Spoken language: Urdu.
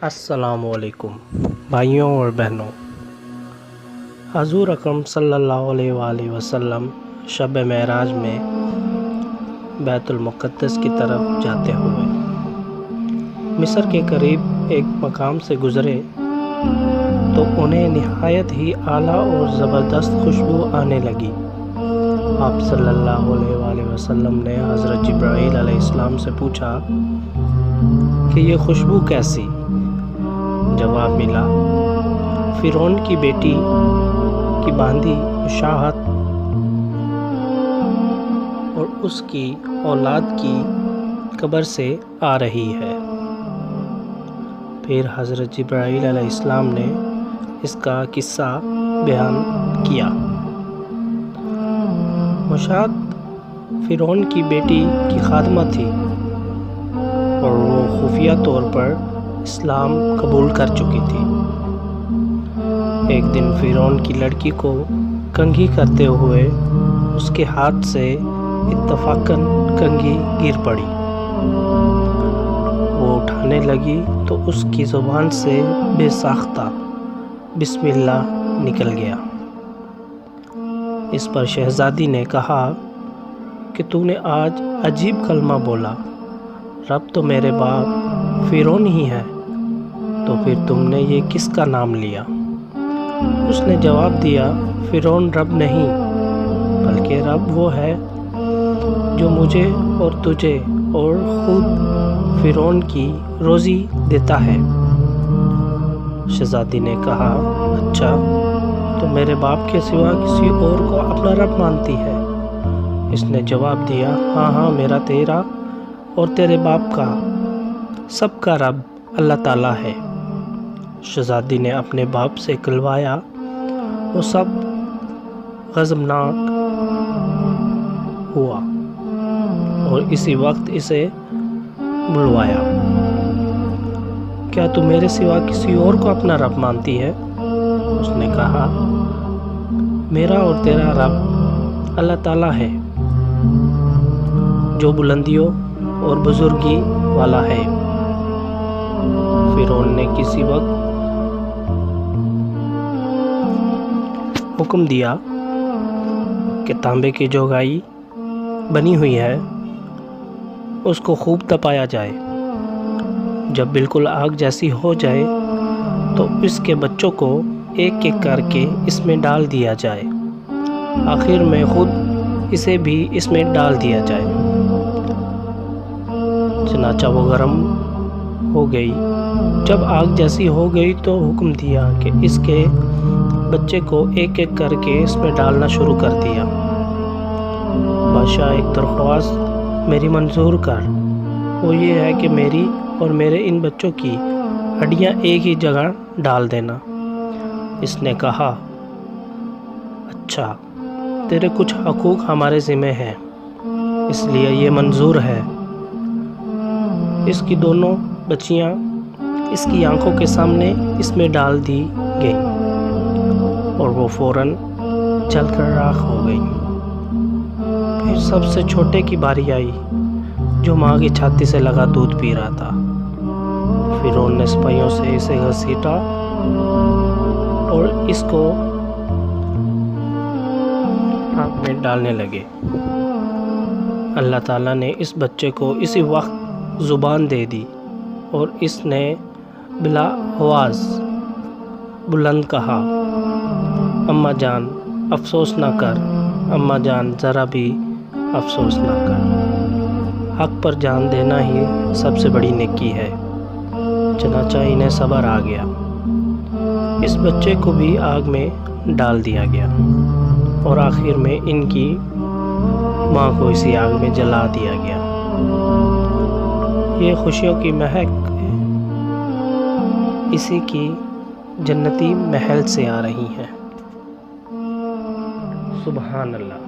السلام علیکم بھائیوں اور بہنوں، حضور اکرم صلی اللہ علیہ وآلہ وسلم شب معراج میں بیت المقدس کی طرف جاتے ہوئے مصر کے قریب ایک مقام سے گزرے تو انہیں نہایت ہی اعلیٰ اور زبردست خوشبو آنے لگی۔ آپ صلی اللہ علیہ وآلہ وسلم نے حضرت جبرائیل علیہ السلام سے پوچھا کہ یہ خوشبو کیسی؟ جواب ملا، فرعون کی بیٹی کی باندھی اشاعت اور اس کی اولاد کی قبر سے آ رہی ہے۔ پھر حضرت جبرائیل علیہ السلام نے اس کا قصہ بیان کیا۔ اشاعت فرعون کی بیٹی کی خادمہ تھی اور وہ خفیہ طور پر اسلام قبول کر چکی تھی۔ ایک دن فرعون کی لڑکی کو کنگھی کرتے ہوئے اس کے ہاتھ سے اتفاقاً کنگھی گر پڑی۔ وہ اٹھانے لگی تو اس کی زبان سے بے ساختہ بسم اللہ نکل گیا۔ اس پر شہزادی نے کہا کہ تو نے آج عجیب کلمہ بولا، رب تو میرے باپ فرعون ہی ہے، تو پھر تم نے یہ کس کا نام لیا؟ اس نے جواب دیا، فرعون رب نہیں بلکہ رب وہ ہے جو مجھے اور تجھے اور خود فرعون کی روزی دیتا ہے۔ شہزادی نے کہا، اچھا تو میرے باپ کے سوا کسی اور کو اپنا رب مانتی ہے؟ اس نے جواب دیا، ہاں میرا، تیرا اور تیرے باپ کا، سب کا رب اللہ تعالیٰ ہے۔ شہزادی نے اپنے باپ سے کہلوایا، وہ سب غضبناک ہوا اور اسی وقت اسے بلوایا۔ کیا تو میرے سوا کسی اور کو اپنا رب مانتی ہے؟ اس نے کہا، میرا اور تیرا رب اللہ تعالیٰ ہے جو بلندیوں اور بزرگی والا ہے۔ فرعون نے کسی وقت حکم دیا کہ تانبے کی جو گائے بنی ہوئی ہے اس کو خوب تپایا جائے۔ جب بالکل آگ جیسی ہو جائے تو اس کے بچوں کو ایک ایک کر کے اس میں ڈال دیا جائے، آخر میں خود اسے بھی اس میں ڈال دیا جائے۔ چنانچہ وہ گرم ہو گئی۔ جب آگ جیسی ہو گئی تو حکم دیا کہ اس کے بچے کو ایک ایک کر کے اس میں ڈالنا شروع کر دیا۔ بادشاہ، ایک درخواست میری منظور کر، وہ یہ ہے کہ میری اور میرے ان بچوں کی ہڈیاں ایک ہی جگہ ڈال دینا۔ اس نے کہا، اچھا تیرے کچھ حقوق ہمارے ذمہ ہیں، اس لیے یہ منظور ہے۔ اس کی دونوں بچیاں اس کی آنکھوں کے سامنے اس میں ڈال دی گئیں اور وہ فوراً جل کر راکھ ہو گئی۔ پھر سب سے چھوٹے کی باری آئی جو ماں کی چھاتی سے لگا دودھ پی رہا تھا۔ فرعون نے سپاہیوں سے اسے گھسیٹا اور اس کو آگ میں ڈالنے لگے۔ اللہ تعالیٰ نے اس بچے کو اسی وقت زبان دے دی اور اس نے بلا آواز بلند کہا، اماں جان افسوس نہ کر، اماں جان ذرا بھی افسوس نہ کر، حق پر جان دینا ہی سب سے بڑی نیکی ہے۔ چنانچہ انہیں صبر آ گیا۔ اس بچے کو بھی آگ میں ڈال دیا گیا اور آخر میں ان کی ماں کو اسی آگ میں جلا دیا گیا۔ یہ خوشیوں کی مہک اسی کی جنتی محل سے آ رہی ہے۔ سبحان اللہ۔